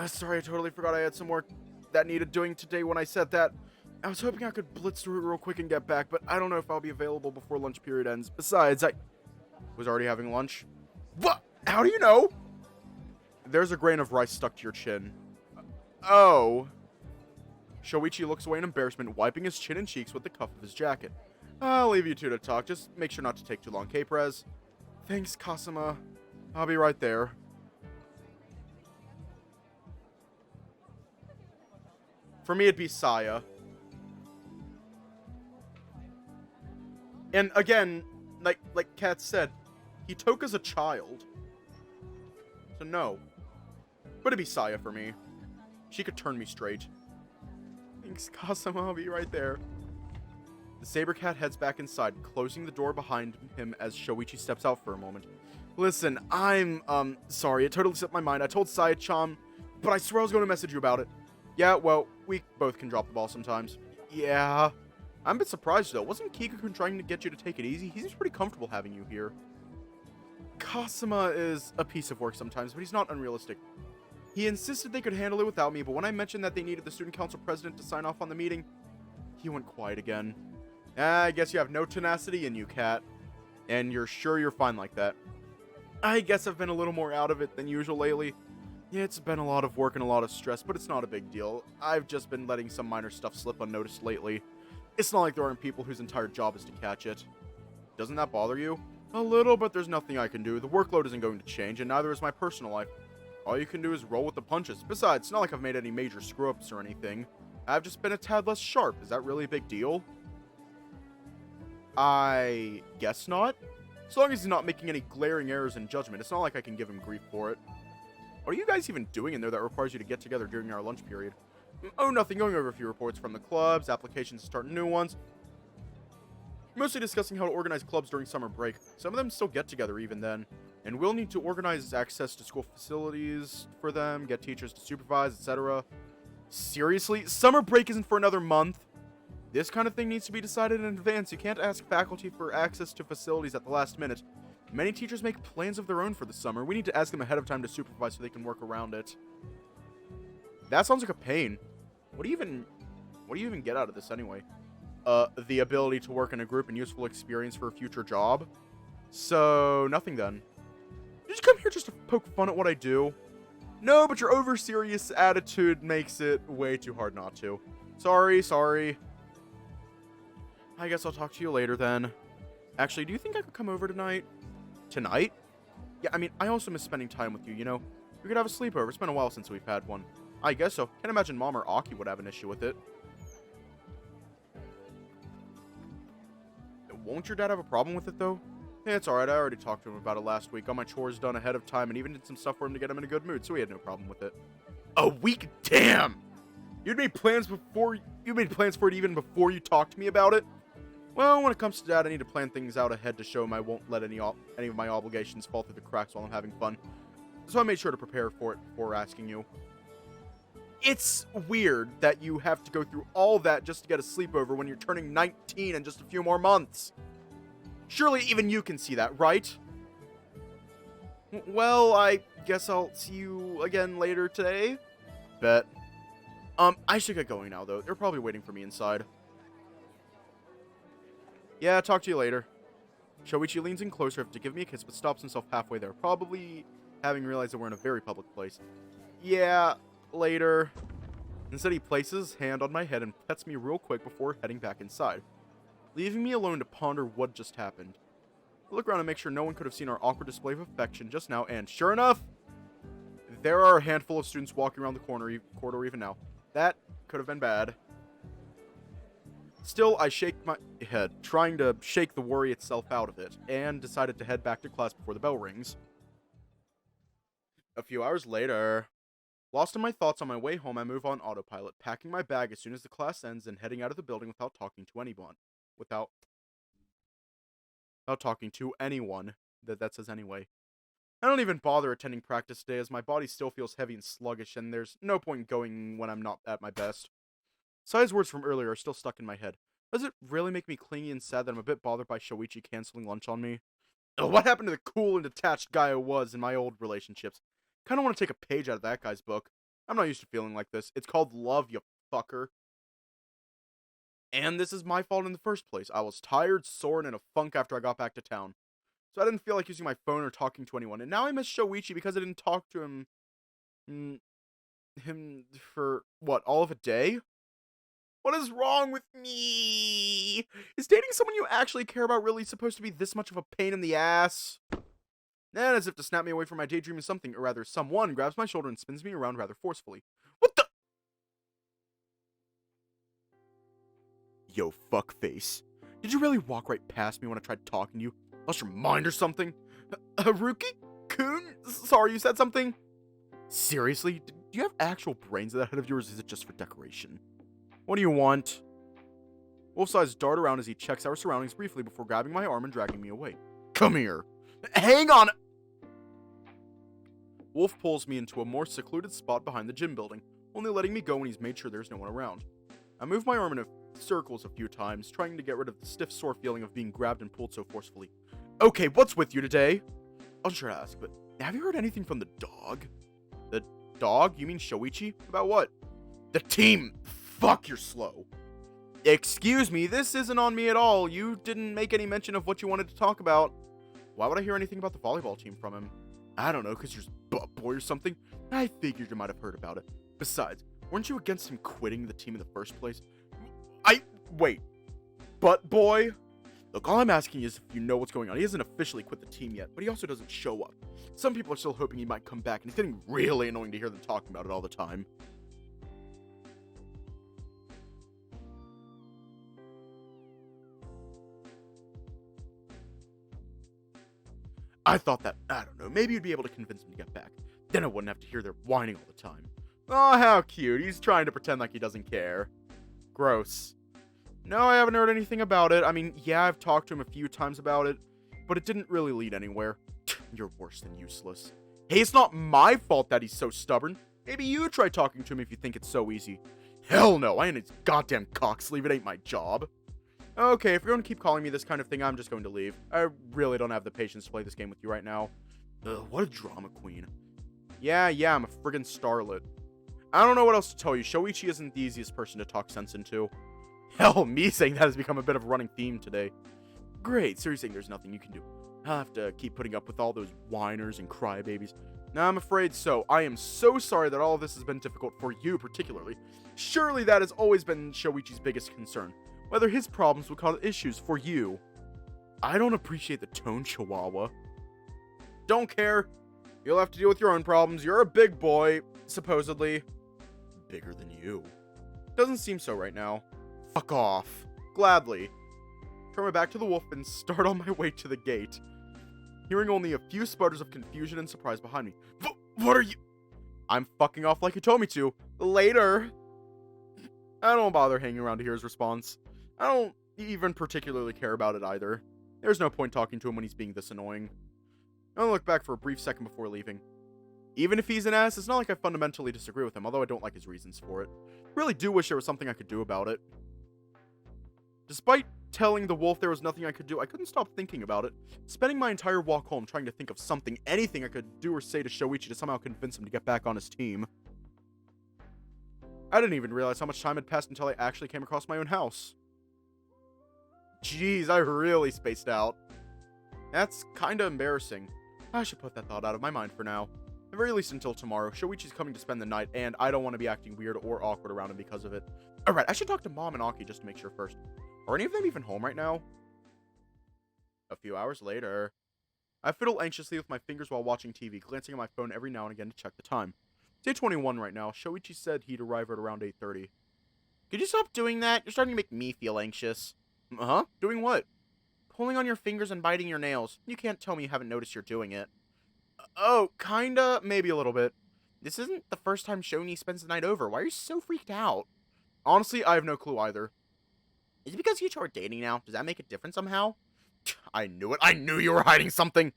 Sorry, I totally forgot I had some work that needed doing today when I said that. I was hoping I could blitz through it real quick and get back, but I don't know if I'll be available before lunch period ends. Besides, I was already having lunch. What? How do you know? There's a grain of rice stuck to your chin. Oh. Shoichi looks away in embarrassment, wiping his chin and cheeks with the cuff of his jacket. I'll leave you two to talk. Just make sure not to take too long, okay, Prez? Thanks, Kasuma. I'll be right there. For me, it'd be Saya. And again, like Kat said, Hitoka's a child. So no. But it'd be Saya for me. She could turn me straight. Thanks, Kasuma. I'll be right there. The saber cat heads back inside, closing the door behind him as Shoichi steps out for a moment. Listen, I'm, sorry. It totally slipped my mind. I told Saya-chan, but I swear I was going to message you about it. Yeah, well, we both can drop the ball sometimes. Yeah. I'm a bit surprised, though. Wasn't Kiku-kun trying to get you to take it easy? He seems pretty comfortable having you here. Kasuma is a piece of work sometimes, but he's not unrealistic. He insisted they could handle it without me, but when I mentioned that they needed the student council president to sign off on the meeting, he went quiet again. I guess you have no tenacity in you, Cat. And you're sure you're fine like that. I guess I've been a little more out of it than usual lately. Yeah, it's been a lot of work and a lot of stress, but it's not a big deal. I've just been letting some minor stuff slip unnoticed lately. It's not like there aren't people whose entire job is to catch it. Doesn't that bother you? A little, but there's nothing I can do. The workload isn't going to change, and neither is my personal life. All you can do is roll with the punches. Besides, it's not like I've made any major screw-ups or anything. I've just been a tad less sharp. Is that really a big deal? I guess not. As long as he's not making any glaring errors in judgment, it's not like I can give him grief for it. What are you guys even doing in there that requires you to get together during our lunch period? Oh, nothing. Going over a few reports from the clubs, applications to start new ones. Mostly discussing how to organize clubs during summer break. Some of them still get together even then. And we'll need to organize access to school facilities for them, get teachers to supervise, etc. Seriously? Summer break isn't for another month? This kind of thing needs to be decided in advance. You can't ask faculty for access to facilities at the last minute. Many teachers make plans of their own for the summer. We need to ask them ahead of time to supervise so they can work around it. That sounds like a pain. What do you even get out of this anyway? The ability to work in a group and useful experience for a future job. So, nothing then. Did you come here just to poke fun at what I do? No, but your over-serious attitude makes it way too hard not to. Sorry. I guess I'll talk to you later then. Actually, do you think I could come over tonight? Tonight? Yeah, I mean, I also miss spending time with you, you know? We could have a sleepover. It's been a while since we've had one. I guess so. Can't imagine Mom or Aki would have an issue with it. Won't your dad have a problem with it, though? Yeah, it's alright. I already talked to him about it last week. Got my chores done ahead of time and even did some stuff for him to get him in a good mood, so he had no problem with it. A week? Damn! You made plans for it even before you talked to me about it? Well, when it comes to Dad, I need to plan things out ahead to show him I won't let any of my obligations fall through the cracks while I'm having fun. So I made sure to prepare for it before asking you. It's weird that you have to go through all that just to get a sleepover when you're turning 19 in just a few more months. Surely even you can see that, right? Well, I guess I'll see you again later today. Bet. I should get going now, though. They're probably waiting for me inside. Yeah, talk to you later. Shoichi leans in closer to give me a kiss, but stops himself halfway there, probably having realized that we're in a very public place. Yeah, later. Instead, he places his hand on my head and pets me real quick before heading back inside, leaving me alone to ponder what just happened. I look around and make sure no one could have seen our awkward display of affection just now, and sure enough, there are a handful of students walking around the corridor even now. That could have been bad. Still, I shake my head, trying to shake the worry itself out of it, and decided to head back to class before the bell rings. A few hours later, lost in my thoughts on my way home, I move on autopilot, packing my bag as soon as the class ends and heading out of the building without talking to anyone. Without talking to anyone. That says anyway. I don't even bother attending practice today as my body still feels heavy and sluggish, and there's no point going when I'm not at my best. Sai's words from earlier are still stuck in my head. Does it really make me clingy and sad that I'm a bit bothered by Shoichi canceling lunch on me? Ugh, what happened to the cool and detached guy I was in my old relationships? Kinda want to take a page out of that guy's book. I'm not used to feeling like this. It's called love, you fucker. And this is my fault in the first place. I was tired, sore, and in a funk after I got back to town. So I didn't feel like using my phone or talking to anyone. And now I miss Shoichi because I didn't talk to him for, what, all of a day? What is wrong with me? Is dating someone you actually care about really supposed to be this much of a pain in the ass? And as if to snap me away from my daydreaming, something, or rather someone, grabs my shoulder and spins me around rather forcefully. What the? Yo, fuckface. Did you really walk right past me when I tried talking to you? Lost your mind or something? Haruki-kun? Sorry, you said something? Seriously? Do you have actual brains in that head of yours, or is it just for decoration? What do you want? Wolf's eyes dart around as he checks our surroundings briefly before grabbing my arm and dragging me away. Come here. Hang on! Wolf pulls me into a more secluded spot behind the gym building, only letting me go when he's made sure there's no one around. I move my arm in circles a few times, trying to get rid of the stiff, sore feeling of being grabbed and pulled so forcefully. Okay, what's with you today? I was sure to ask, but have you heard anything from the dog? The dog? You mean Shoichi? About what? The team! Fuck, you're slow. Excuse me, this isn't on me at all. You didn't make any mention of what you wanted to talk about. Why would I hear anything about the volleyball team from him? I don't know, because you're butt boy or something. I figured you might have heard about it. Besides, weren't you against him quitting the team in the first place? Wait. Butt boy? Look, all I'm asking is if you know what's going on. He hasn't officially quit the team yet, but he also doesn't show up. Some people are still hoping he might come back, and it's getting really annoying to hear them talking about it all the time. I thought that, I don't know, maybe you'd be able to convince him to get back. Then I wouldn't have to hear their whining all the time. Oh, how cute. He's trying to pretend like he doesn't care. Gross. No, I haven't heard anything about it. I mean, yeah, I've talked to him a few times about it, but it didn't really lead anywhere. You're worse than useless. Hey, it's not my fault that he's so stubborn. Maybe you try talking to him if you think it's so easy. Hell no, I ain't his goddamn cock sleeve. It ain't my job. Okay, if you're going to keep calling me this kind of thing, I'm just going to leave. I really don't have the patience to play this game with you right now. Ugh, what a drama queen. Yeah, I'm a friggin' starlet. I don't know what else to tell you. Shoichi isn't the easiest person to talk sense into. Hell, me saying that has become a bit of a running theme today. Great, so you're saying there's nothing you can do. I'll have to keep putting up with all those whiners and crybabies. Now, I'm afraid so. I am so sorry that all of this has been difficult for you particularly. Surely that has always been Shoichi's biggest concern. Whether his problems will cause issues for you. I don't appreciate the tone, Chihuahua. Don't care. You'll have to deal with your own problems. You're a big boy, supposedly. Bigger than you. Doesn't seem so right now. Fuck off. Gladly. Turn my back to the wolf and start on my way to the gate. Hearing only a few sputters of confusion and surprise behind me. What are you? I'm fucking off like you told me to. Later. I don't bother hanging around to hear his response. I don't even particularly care about it either. There's no point talking to him when he's being this annoying. I look back for a brief second before leaving. Even if he's an ass, it's not like I fundamentally disagree with him, although I don't like his reasons for it. I really do wish there was something I could do about it. Despite telling the wolf there was nothing I could do, I couldn't stop thinking about it. Spending my entire walk home trying to think of something, anything I could do or say to Shoichi to somehow convince him to get back on his team. I didn't even realize how much time had passed until I actually came across my own house. Jeez, I really spaced out. That's kinda embarrassing. I should put that thought out of my mind for now. At the very least until tomorrow. Shoichi's coming to spend the night, and I don't want to be acting weird or awkward around him because of it. Alright, I should talk to Mom and Aki just to make sure first. Are any of them even home right now? A few hours later, I fiddle anxiously with my fingers while watching TV, glancing at my phone every now and again to check the time. It's 8:21 right now. Shoichi said he'd arrive at around 8:30. Could you stop doing that? You're starting to make me feel anxious. Huh? Doing what? Pulling on your fingers and biting your nails. You can't tell me you haven't noticed you're doing it. Oh, kinda, maybe a little bit. This isn't the first time Shoni spends the night over. Why are you so freaked out? Honestly, I have no clue either. Is it because you two are dating now? Does that make it different somehow? I knew it. I knew you were hiding something.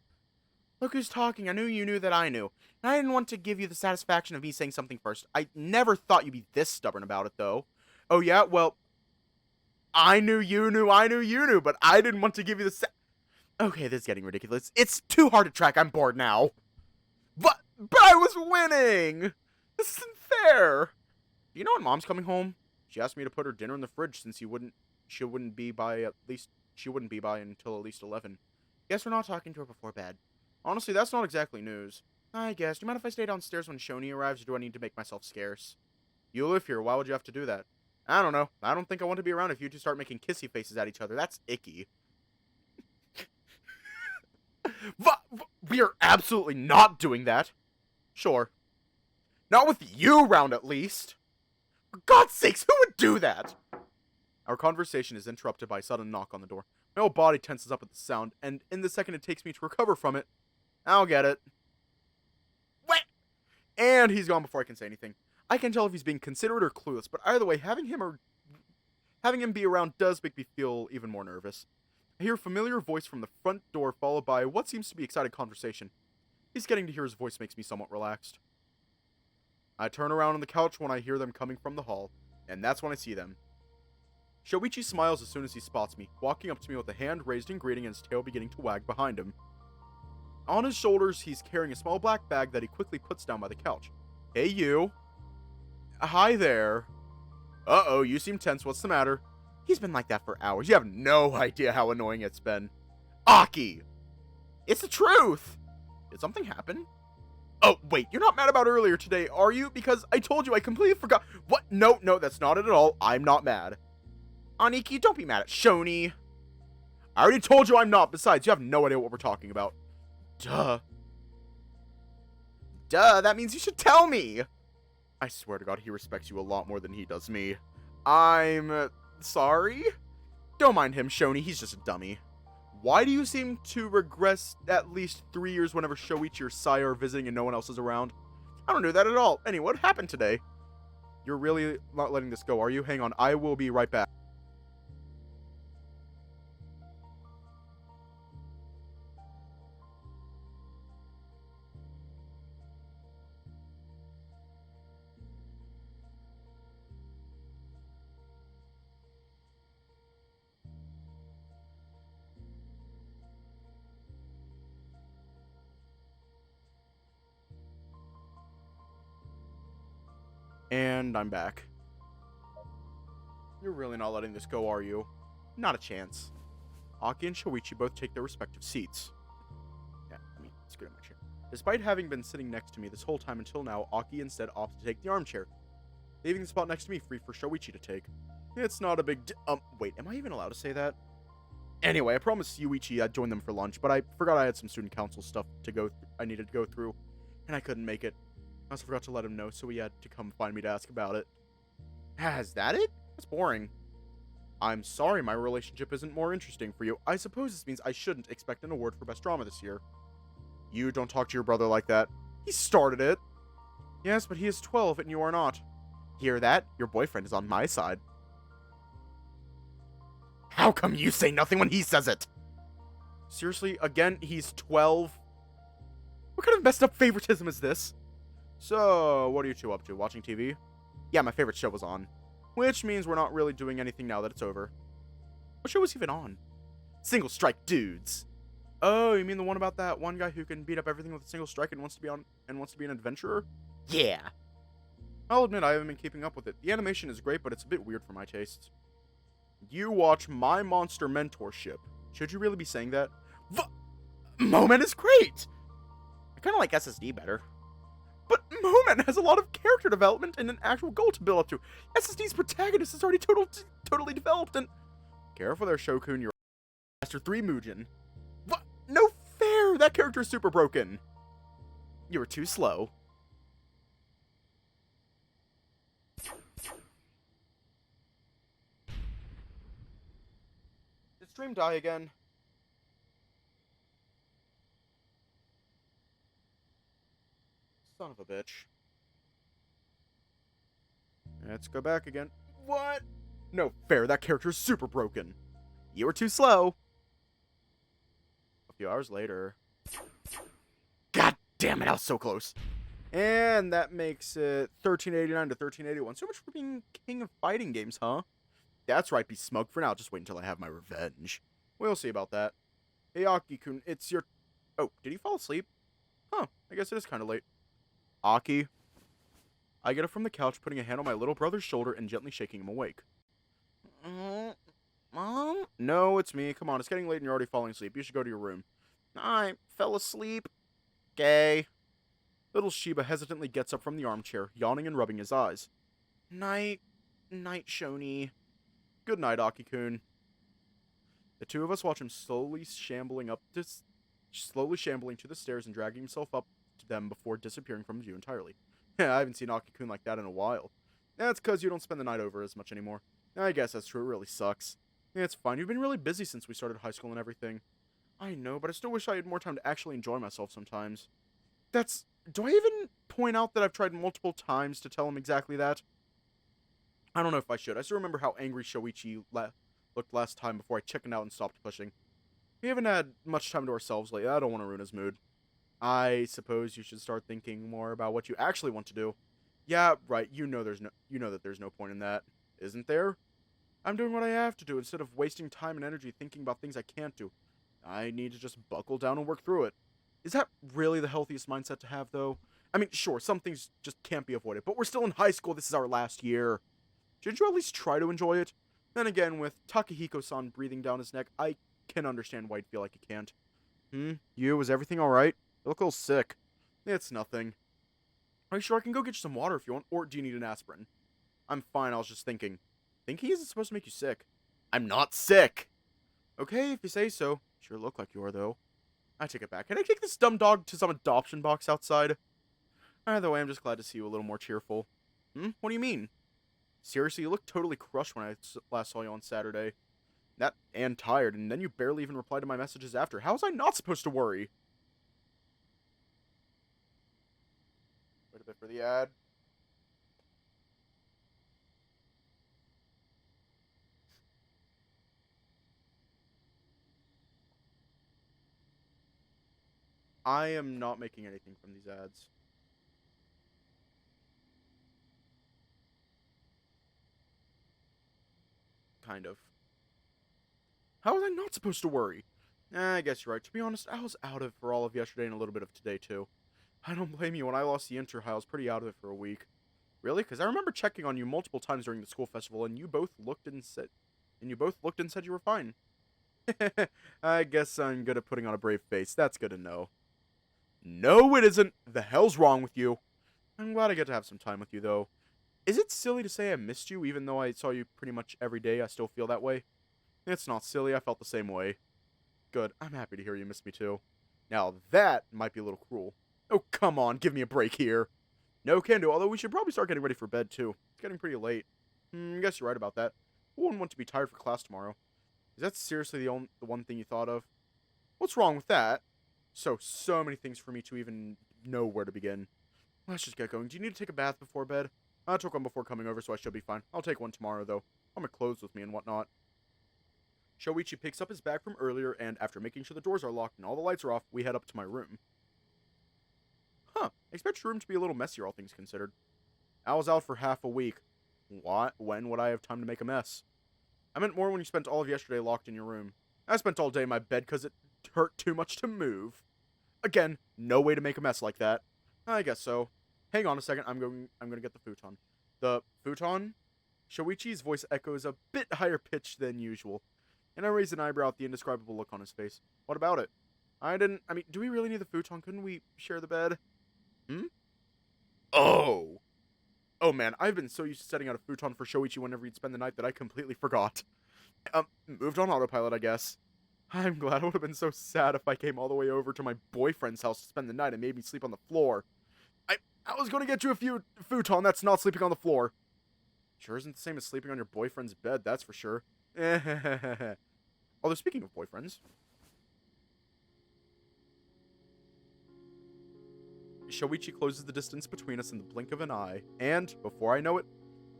Look who's talking. I knew you knew that I knew. And I didn't want to give you the satisfaction of me saying something first. I never thought you'd be this stubborn about it, though. Oh, yeah? Well, I knew you knew, I knew you knew, but I didn't want to give you the Okay, this is getting ridiculous. It's too hard to track. I'm bored now. But I was winning! This isn't fair! Do you know when Mom's coming home? She asked me to put her dinner in the fridge since she wouldn't be by until at least 11. Guess we're not talking to her before bed. Honestly, that's not exactly news. I guess. Do you mind if I stay downstairs when Shoni arrives, or do I need to make myself scarce? You live here. Why would you have to do that? I don't know. I don't think I want to be around if you two start making kissy faces at each other. That's icky. We are absolutely not doing that. Sure. Not with you around, at least. For God's sakes, who would do that? Our conversation is interrupted by a sudden knock on the door. My whole body tenses up at the sound, and in the second it takes me to recover from it, I'll get it. What? And he's gone before I can say anything. I can't tell if he's being considerate or clueless, but either way, having him be around does make me feel even more nervous. I hear a familiar voice from the front door, followed by what seems to be excited conversation. At least getting to hear his voice makes me somewhat relaxed. I turn around on the couch when I hear them coming from the hall, and that's when I see them. Shoichi smiles as soon as he spots me, walking up to me with a hand raised in greeting and his tail beginning to wag behind him. On his shoulders, he's carrying a small black bag that he quickly puts down by the couch. Hey, you. Hi there. Uh-oh, you seem tense. What's the matter? He's been like that for hours. You have no idea how annoying it's been. Aki! It's the truth! Did something happen? Oh, wait, You're not mad about earlier today, are you? Because I told you I completely forgot. What? No, that's not it at all. I'm not mad. Aniki, don't be mad at Shoni. I already told you I'm not. Besides, you have no idea what we're talking about. Duh, that means you should tell me. I swear to God, he respects you a lot more than he does me. I'm sorry? Don't mind him, Shoni. He's just a dummy. Why do you seem to regress at least 3 years whenever Shoichi or Saya are visiting and no one else is around? I don't do that at all. Anyway, what happened today? You're really not letting this go, are you? Hang on, I will be right back. And I'm back. You're really not letting this go, are you? Not a chance. Aki and Shoichi both take their respective seats. Yeah, screw my chair. Despite having been sitting next to me this whole time until now, Aki instead opts to take the armchair, leaving the spot next to me free for Shoichi to take. It's not a big wait, am I even allowed to say that? Anyway, I promised Shuichi I'd join them for lunch, but I forgot I had some student council stuff I needed to go through, and I couldn't make it. I also forgot to let him know, so he had to come find me to ask about it. Is that it? That's boring. I'm sorry my relationship isn't more interesting for you. I suppose this means I shouldn't expect an award for best drama this year. You don't talk to your brother like that. He started it. Yes, but he is 12 and you are not. Hear that? Your boyfriend is on my side. How come you say nothing when he says it? Seriously, again, he's 12? What kind of messed up favoritism is this? So, what are you two up to? Watching TV? Yeah, my favorite show was on. Which means we're not really doing anything now that it's over. What show was even on? Single Strike Dudes. Oh, you mean the one about that one guy who can beat up everything with a single strike and wants to be an adventurer? Yeah. I'll admit I haven't been keeping up with it. The animation is great, but it's a bit weird for my tastes. You watch My Monster Mentorship. Should you really be saying that? Moment is great! I kinda like SSD better. But Moment has a lot of character development and an actual goal to build up to. SSD's protagonist is already totally developed and... Careful there, Shokun, you're Master 3 Mugen. that character is super broken. You were too slow. Did stream die again? Son of a bitch. Let's go back again. What? No fair, that character is super broken. You were too slow. A few hours later. God damn it, I was so close. And that makes it 1389 to 1381. So much for being king of fighting games, huh? That's right, be smug for now. Just wait until I have my revenge. We'll see about that. Hey, Aki-kun, it's your... Oh, did he fall asleep? Huh, I guess it is kind of late. Aki. I get up from the couch, putting a hand on my little brother's shoulder and gently shaking him awake. Mom? No, it's me. Come on, it's getting late and you're already falling asleep. You should go to your room. I fell asleep. Gay. Little Shiba hesitantly gets up from the armchair, yawning and rubbing his eyes. Night, Shoni. Good night, Aki-kun. The two of us watch him slowly shambling to the stairs and dragging himself up to them before disappearing from view entirely. I haven't seen Aki-kun like that in a while. That's because you don't spend the night over as much anymore. I guess that's true, it really sucks. It's fine, you've been really busy since we started high school and everything. I know, but I still wish I had more time to actually enjoy myself sometimes. Do I even point out that I've tried multiple times to tell him exactly that? I don't know if I should. I still remember how angry Shoichi looked last time before I chickened out and stopped pushing. We haven't had much time to ourselves lately. I don't want to ruin his mood. I suppose you should start thinking more about what you actually want to do. Yeah, right. You know that there's no point in that, isn't there? I'm doing what I have to do instead of wasting time and energy thinking about things I can't do. I need to just buckle down and work through it. Is that really the healthiest mindset to have, though? I mean, sure, some things just can't be avoided, but we're still in high school. This is our last year. Shouldn't you at least try to enjoy it? Then again, with Takahiko-san breathing down his neck, I can understand why you'd feel like you can't. You, is everything alright? You look a little sick. It's nothing. Are you sure I can go get you some water if you want, or do you need an aspirin? I'm fine, I was just thinking. Thinking isn't supposed to make you sick. I'm not sick! Okay, if you say so. Sure look like you are, though. I take it back. Can I take this dumb dog to some adoption box outside? Either way, I'm just glad to see you a little more cheerful. What do you mean? Seriously, you looked totally crushed when I last saw you on Saturday. That and tired, and then you barely even replied to my messages after. How was I not supposed to worry? Wait a bit for the ad. I am not making anything from these ads. Kind of. How was I not supposed to worry? I guess you're right. To be honest, I was out of it for all of yesterday and a little bit of today, too. I don't blame you. When I lost the inter, I was pretty out of it for a week. Really? Because I remember checking on you multiple times during the school festival, and you both looked and said you were fine. I guess I'm good at putting on a brave face. That's good to know. No, it isn't. The hell's wrong with you? I'm glad I get to have some time with you, though. Is it silly to say I missed you, even though I saw you pretty much every day? I still feel that way. It's not silly. I felt the same way. Good. I'm happy to hear you missed me, too. Now, that might be a little cruel. Oh, come on. Give me a break here. No can do, although we should probably start getting ready for bed, too. It's getting pretty late. I guess you're right about that. Who wouldn't want to be tired for class tomorrow? Is that seriously the one thing you thought of? What's wrong with that? So many things for me to even know where to begin. Let's just get going. Do you need to take a bath before bed? I took one before coming over, so I should be fine. I'll take one tomorrow, though. I'll have my clothes with me and whatnot. Shoichi picks up his bag from earlier, and after making sure the doors are locked and all the lights are off, we head up to my room. I expect your room to be a little messier, all things considered. I was out for half a week. What? When would I have time to make a mess? I meant more when you spent all of yesterday locked in your room. I spent all day in my bed because it hurt too much to move. Again, no way to make a mess like that. I guess so. Hang on a second, I'm going to get the futon. The futon? Shoichi's voice echoes a bit higher pitched than usual, and I raise an eyebrow at the indescribable look on his face. What about it? Do we really need the futon? Couldn't we share the bed? Oh! Oh man, I've been so used to setting out a futon for Shoichi whenever he'd spend the night that I completely forgot. Moved on autopilot, I guess. I'm glad. I would have been so sad if I came all the way over to my boyfriend's house to spend the night and made me sleep on the floor. I I was gonna get you a futon that's not sleeping on the floor. Sure isn't the same as sleeping on your boyfriend's bed, that's for sure. Although speaking of boyfriends, Shoichi closes the distance between us in the blink of an eye, and, before I know it,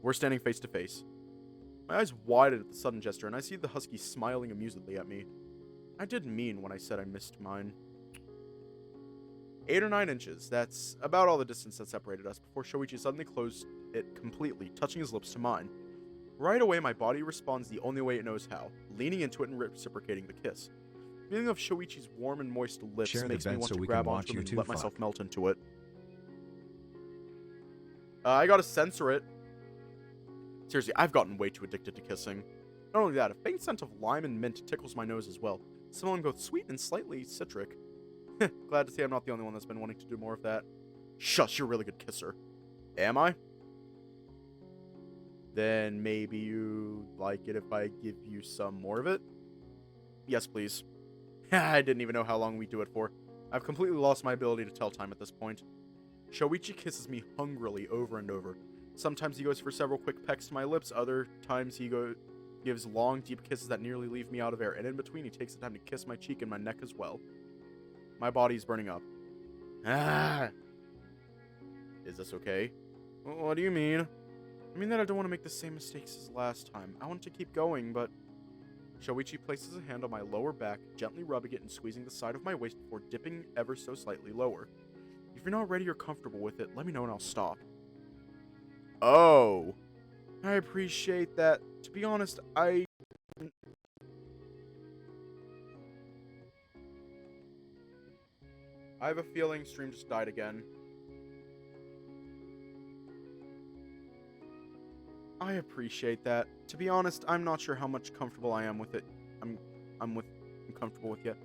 we're standing face to face. My eyes widen at the sudden gesture, and I see the husky smiling amusedly at me. I did mean when I said I missed mine. 8 or 9 inches, that's about all the distance that separated us before Shoichi suddenly closed it completely, touching his lips to mine. Right away, my body responds the only way it knows how, leaning into it and reciprocating the kiss. The feeling of Shoichi's warm and moist lips Share the makes me bed want so to we grab can watch onto him you and two let myself fuck. melt into it. I gotta censor it. Seriously, I've gotten way too addicted to kissing. Not only that, a faint scent of lime and mint tickles my nose as well, smelling both sweet and slightly citric. Glad to see I'm not the only one that's been wanting to do more of that. Shush, you're a really good kisser. Am I? Then maybe you like it if I give you some more of it? Yes, please. I didn't even know how long we do it for. I've completely lost my ability to tell time at this point. Shoichi kisses me hungrily over and over. Sometimes he goes for several quick pecks to my lips, other times he gives long, deep kisses that nearly leave me out of air, and in between he takes the time to kiss my cheek and my neck as well. My body's burning up. Ah! Is this okay? What do you mean? I mean that I don't want to make the same mistakes as last time. I want to keep going, but... Shoichi places a hand on my lower back, gently rubbing it and squeezing the side of my waist before dipping ever so slightly lower. If you're not ready or comfortable with it, let me know and I'll stop. Oh. I appreciate that. To be honest, I have a feeling stream just died again. I appreciate that. To be honest, I'm not sure how much comfortable I am with it. I'm comfortable with yet.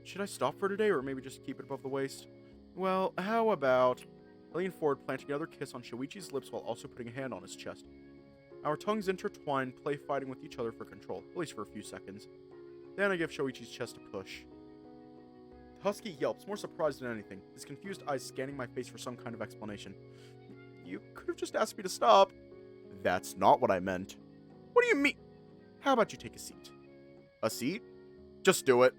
Should I stop for today or maybe just keep it above the waist? Well, how about... I lean forward, planting another kiss on Shoichi's lips while also putting a hand on his chest. Our tongues intertwine, play fighting with each other for control, at least for a few seconds. Then I give Shoichi's chest a push. The husky yelps, more surprised than anything, his confused eyes scanning my face for some kind of explanation. You could have just asked me to stop. That's not what I meant. What do you mean? How about you take a seat? A seat? Just do it.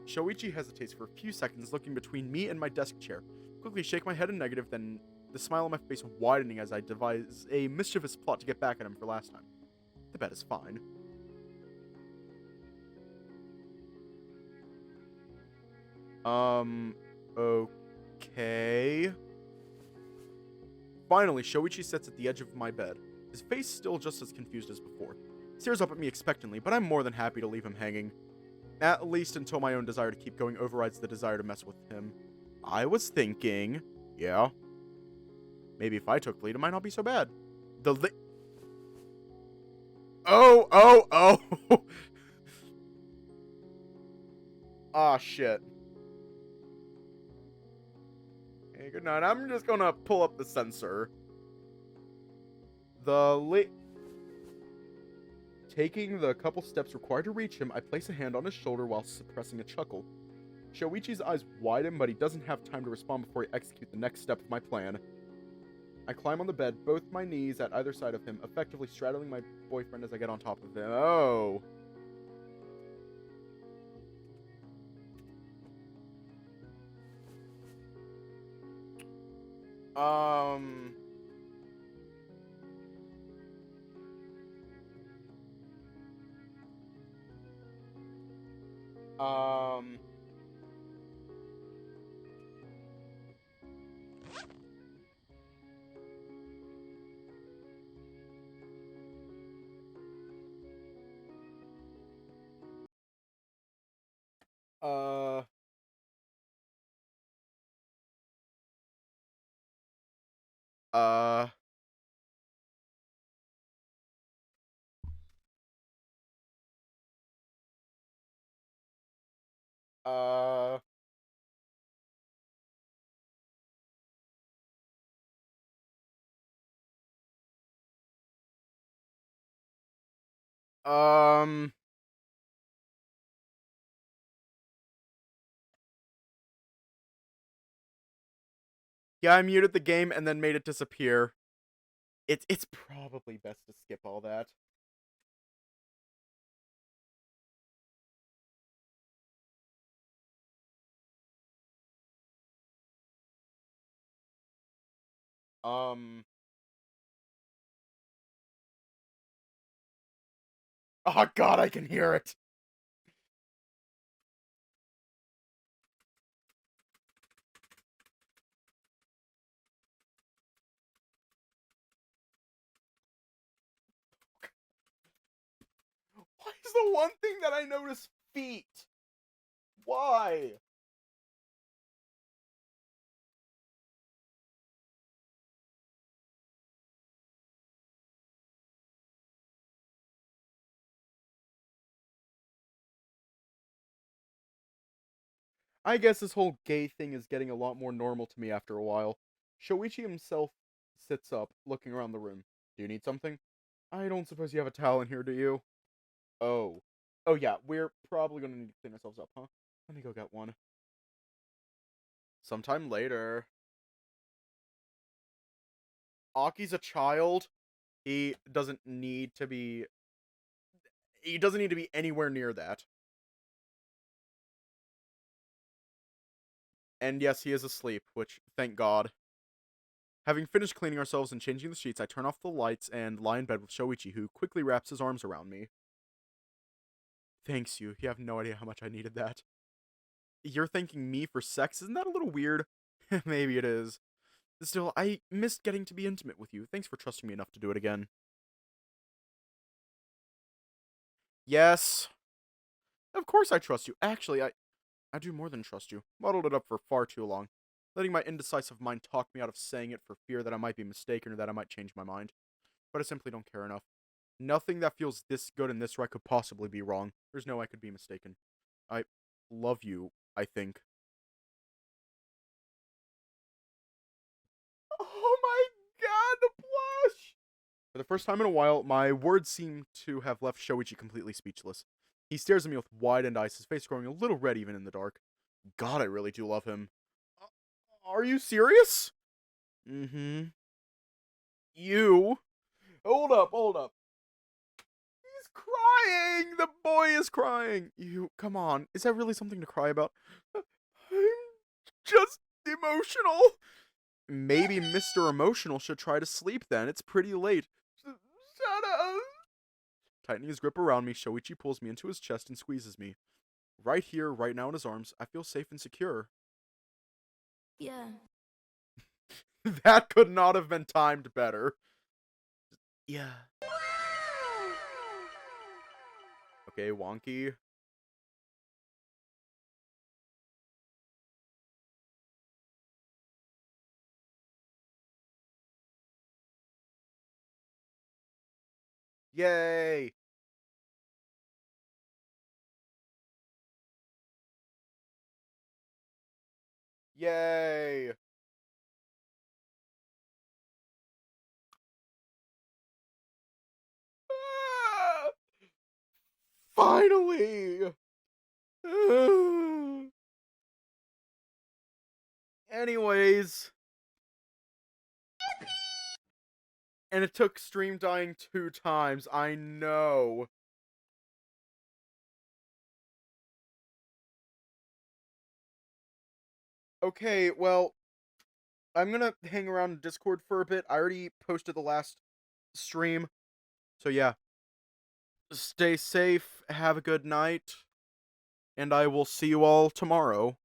Shoichi hesitates for a few seconds, looking between me and my desk chair. Quickly shake my head in negative, then the smile on my face widening as I devise a mischievous plot to get back at him for last time. The bed is fine. Okay. Finally, Shoichi sits at the edge of my bed, his face still just as confused as before. He stares up at me expectantly, but I'm more than happy to leave him hanging. At least until my own desire to keep going overrides the desire to mess with him. I was thinking... Yeah? Maybe if I took lead, it might not be so bad. Oh! Ah, shit. Hey, good night. I'm just gonna pull up the sensor. Taking the couple steps required to reach him, I place a hand on his shoulder while suppressing a chuckle. Shoichi's eyes widen, but he doesn't have time to respond before I execute the next step of my plan. I climb on the bed, both my knees at either side of him, effectively straddling my boyfriend as I get on top of him. Oh. Um... Um... Uh... Uh... Uh... Um... Yeah, I muted the game and then made it disappear. It's probably best to skip all that. Um. Oh god, I can hear it. Why is the one thing that I notice feet? Why? I guess this whole gay thing is getting a lot more normal to me after a while. Shoichi himself sits up, looking around the room. Do you need something? I don't suppose you have a towel in here, do you? Oh. Oh yeah, we're probably gonna need to clean ourselves up, huh? Let me go get one. Sometime later. Aki's a child. He doesn't need to be... He doesn't need to be anywhere near that. And yes, he is asleep, which, thank God. Having finished cleaning ourselves and changing the sheets, I turn off the lights and lie in bed with Shoichi, who quickly wraps his arms around me. Thanks you. You have no idea how much I needed that. You're thanking me for sex? Isn't that a little weird? Maybe it is. Still, I missed getting to be intimate with you. Thanks for trusting me enough to do it again. Yes. Of course I trust you. Actually, I do more than trust you. Muddled it up for far too long. Letting my indecisive mind talk me out of saying it for fear that I might be mistaken or that I might change my mind. But I simply don't care enough. Nothing that feels this good and this right could possibly be wrong. There's no way I could be mistaken. I love you, I think. Oh my god, the blush! For the first time in a while, my words seem to have left Shoichi completely speechless. He stares at me with wide-eyed eyes, his face growing a little red even in the dark. God, I really do love him. Are you serious? Mm-hmm. You? Hold up, hold up. He's crying! The boy is crying! You, come on. Is that really something to cry about? I'm just emotional. Maybe Mr. Emotional should try to sleep then. It's pretty late. Shut up! Tightening his grip around me, Shoichi pulls me into his chest and squeezes me. Right here, right now in his arms, I feel safe and secure. Yeah. That could not have been timed better. Yeah. Okay, wonky. Yay! Yay! Ah! Finally! Anyways. And it took stream dying 2 times, I know. Okay, well, I'm gonna hang around in Discord for a bit. I already posted the last stream. So yeah. Stay safe, have a good night, and I will see you all tomorrow.